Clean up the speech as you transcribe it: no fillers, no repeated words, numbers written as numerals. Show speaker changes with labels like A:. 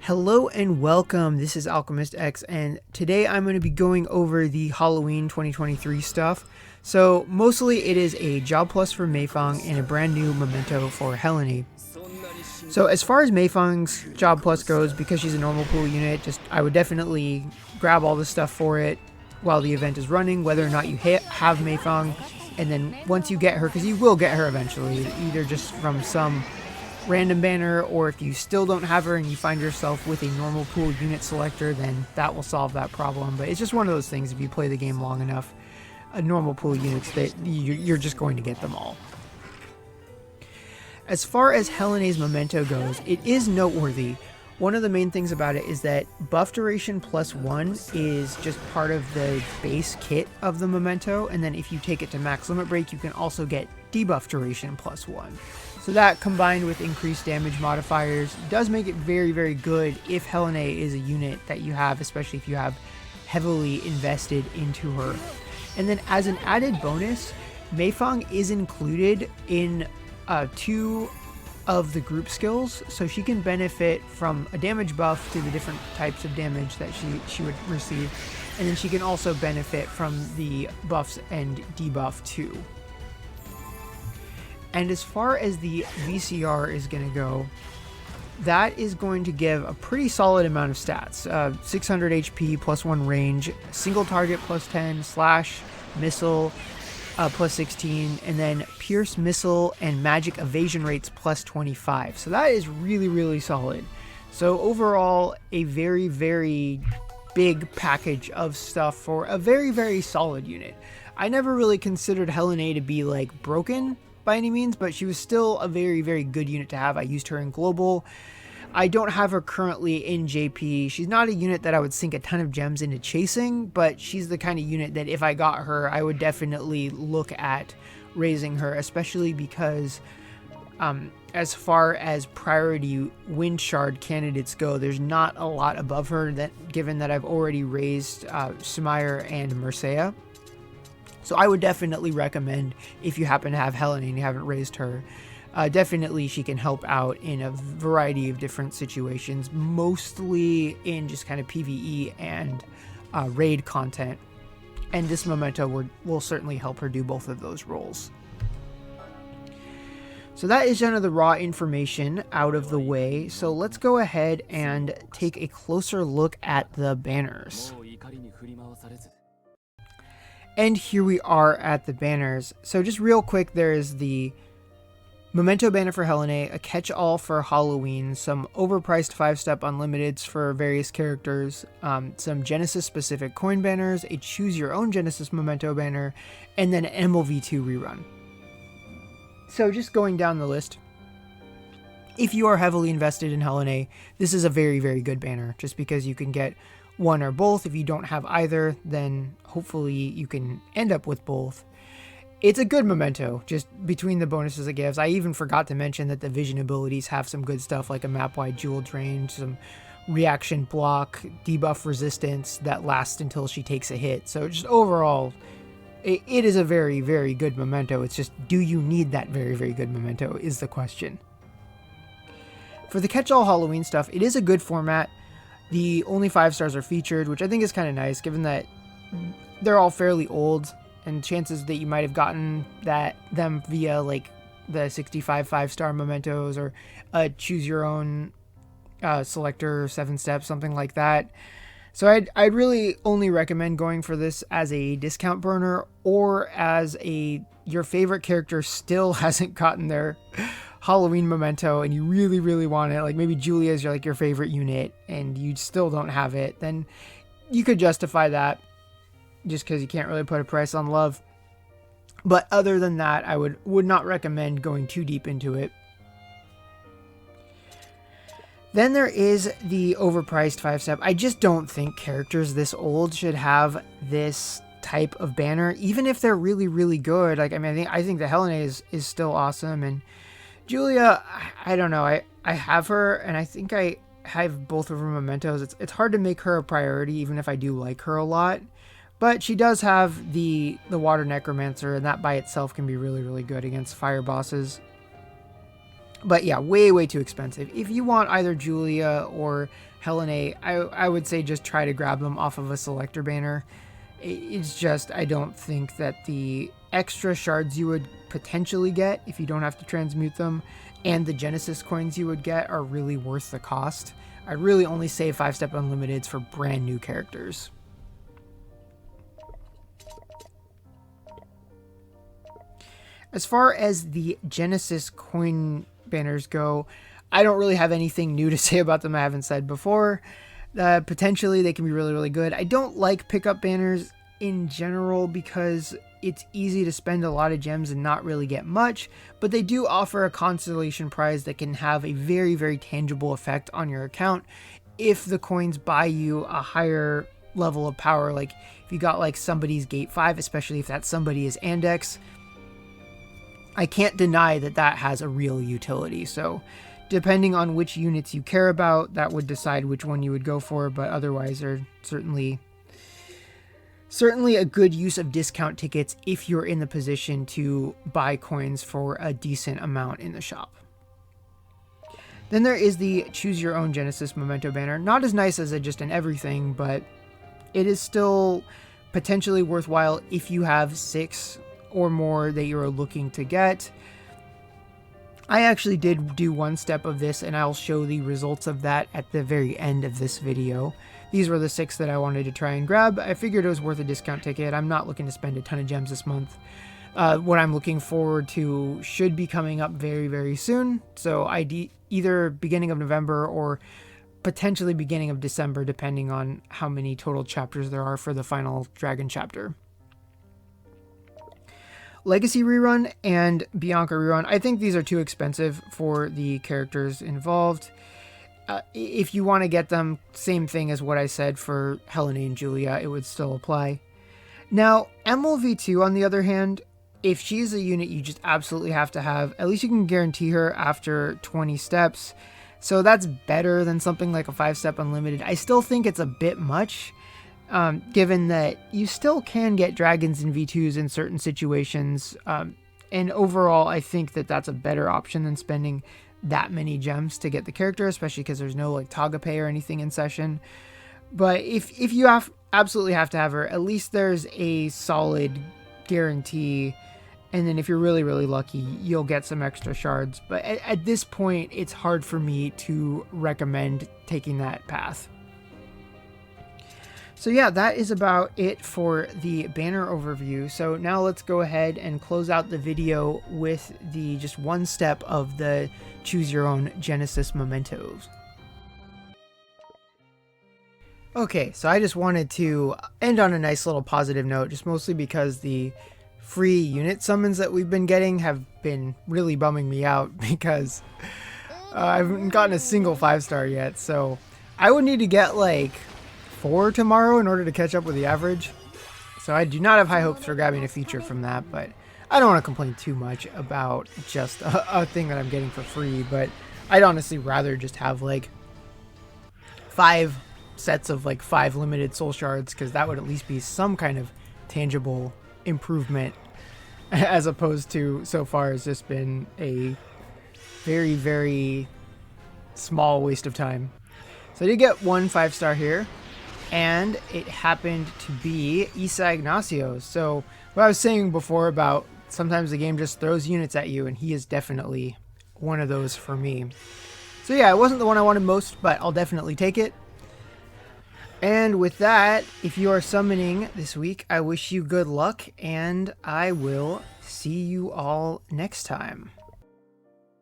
A: Hello and welcome, this is Alchemist X, and today I'm going to be going over the Halloween 2023 stuff. So mostly it is a job plus for Mei Fang and a brand new memento for Helene. So as far as Mei Fang's job plus goes, because she's a normal pool unit, I would definitely grab all the stuff for it while the event is running, whether or not you have Mei Fang. And then once you get her, because you will get her eventually, either just from some random banner, or if you still don't have her and you find yourself with a normal pool unit selector, then that will solve that problem. But it's just one of those things, if you play the game long enough, normal pool units, that you're just going to get them all. As far as Helene's memento goes, it is noteworthy. One of the main things about it is that buff duration +1 is just part of the base kit of the memento, and then if you take it to max limit break, you can also get debuff duration +1. So that, combined with increased damage modifiers, does make it very, very good if Helene is a unit that you have, especially if you have heavily invested into her. And then as an added bonus, Mei Fang is included in 2 of the group skills, so she can benefit from a damage buff to the different types of damage that she would receive, and then she can also benefit from the buffs and debuff too. And as far as the VCR is going to go, that is going to give a pretty solid amount of stats. 600 HP +1 range, single target +10, slash, missile +16, and then pierce, missile, and magic evasion rates +25. So that is really, really solid. So overall, a very, very big package of stuff for a very, very solid unit. I never really considered Helene to be like broken by any means, but she was still a very, very good unit to have. I used her in global. I don't have her currently in JP. She's not a unit that I would sink a ton of gems into chasing, but she's the kind of unit that if I got her, I would definitely look at raising her, especially because as far as priority wind shard candidates go, there's not a lot above her, given that I've already raised Sumair and Mercea. So I would definitely recommend, if you happen to have Helene and you haven't raised her, definitely she can help out in a variety of different situations, mostly in just kind of PvE and raid content. And this memento will certainly help her do both of those roles. So that is kind of the raw information out of the way. So let's go ahead and take a closer look at the banners. And here we are at the banners. So just real quick, there is the Memento banner for Helene, a catch-all for Halloween, some overpriced 5-step unlimiteds for various characters, some Genesis-specific coin banners, a choose-your-own Genesis Memento banner, and then an MLV2 rerun. So just going down the list, if you are heavily invested in Helene, this is a very, very good banner, just because you can get one or both. If you don't have either, then hopefully you can end up with both. It's a good memento, just between the bonuses it gives. I even forgot to mention that the vision abilities have some good stuff, like a map-wide jewel drain, some reaction block, debuff resistance that lasts until she takes a hit. So just overall, it is a very, very good memento. It's just, do you need that very, very good memento is the question. For the catch-all Halloween stuff, it is a good format. The only 5 stars are featured, which I think is kind of nice, given that they're all fairly old, and chances that you might have gotten them via like the 65 5-star mementos or choose your own selector 7 steps, something like that. So I'd really only recommend going for this as a discount burner, or as your favorite character still hasn't gotten their Halloween memento and you really, really want it. Like maybe Julia's your favorite unit and you still don't have it, then you could justify that, just because you can't really put a price on love. But other than that, I would not recommend going too deep into it. Then there is the overpriced 5-step. I just don't think characters this old should have this type of banner, even if they're really, really good. Like, I mean, I think the Helene is still awesome, and Julia, I don't know. I have her, and I think I have both of her mementos. It's hard to make her a priority, even if I do like her a lot. But she does have the Water Necromancer, and that by itself can be really, really good against fire bosses. But yeah, way too expensive. If you want either Julia or Helene, I would say just try to grab them off of a selector banner. It's just, I don't think that the extra shards you would potentially get if you don't have to transmute them and the Genesis coins you would get are really worth the cost. I'd really only save 5-step unlimiteds for brand new characters. As far as the Genesis coin banners go, I don't really have anything new to say about them I haven't said before. Potentially they can be really good. I don't like pickup banners in general because it's easy to spend a lot of gems and not really get much, but they do offer a consolation prize that can have a very tangible effect on your account if the coins buy you a higher level of power. Like if you got like somebody's gate 5, especially if that somebody is Andex, I can't deny that that has a real utility. So depending on which units you care about, that would decide which one you would go for, but otherwise are certainly a good use of discount tickets if you're in the position to buy coins for a decent amount in the shop. Then there is the Choose Your Own Genesis Memento banner. Not as nice as just an everything, but it is still potentially worthwhile if you have 6 or more that you're looking to get. I actually did do one step of this, and I'll show the results of that at the very end of this video. These were the 6 that I wanted to try and grab. I figured it was worth a discount ticket. I'm not looking to spend a ton of gems this month. What I'm looking forward to should be coming up very soon. So either beginning of November or potentially beginning of December, depending on how many total chapters there are for the final Dragon chapter. Legacy rerun and Bianca rerun. I think these are too expensive for the characters involved. If you want to get them, same thing as what I said for Helene and Julia, it would still apply. Now, MLV2, on the other hand, if she's a unit you just absolutely have to have, at least you can guarantee her after 20 steps. So that's better than something like a 5-step unlimited. I still think it's a bit much. Given that you still can get dragons in V2s in certain situations. And overall, I think that that's a better option than spending that many gems to get the character, especially because there's no like TAGA pay or anything in session. But if you absolutely have to have her, at least there's a solid guarantee. And then if you're really lucky, you'll get some extra shards. But at this point, it's hard for me to recommend taking that path. So yeah, that is about it for the banner overview. So now let's go ahead and close out the video with the just one step of the Choose Your Own Genesis Mementos. Okay, so I just wanted to end on a nice little positive note, just mostly because the free unit summons that we've been getting have been really bumming me out because I haven't gotten a single 5-star yet. So I would need to get like 4 tomorrow in order to catch up with the average. So I do not have high hopes for grabbing a feature from that, but I don't want to complain too much about just a thing that I'm getting for free, but I'd honestly rather just have like 5 sets of like 5 limited soul shards, because that would at least be some kind of tangible improvement, as opposed to so far has just been a very small waste of time. So I did get 1 5-star here, and it happened to be Isa Ignacio. So what I was saying before about sometimes the game just throws units at you, and he is definitely one of those for me. So yeah, it wasn't the one I wanted most, but I'll definitely take it. And with that, if you are summoning this week, I wish you good luck, and I will see you all next time.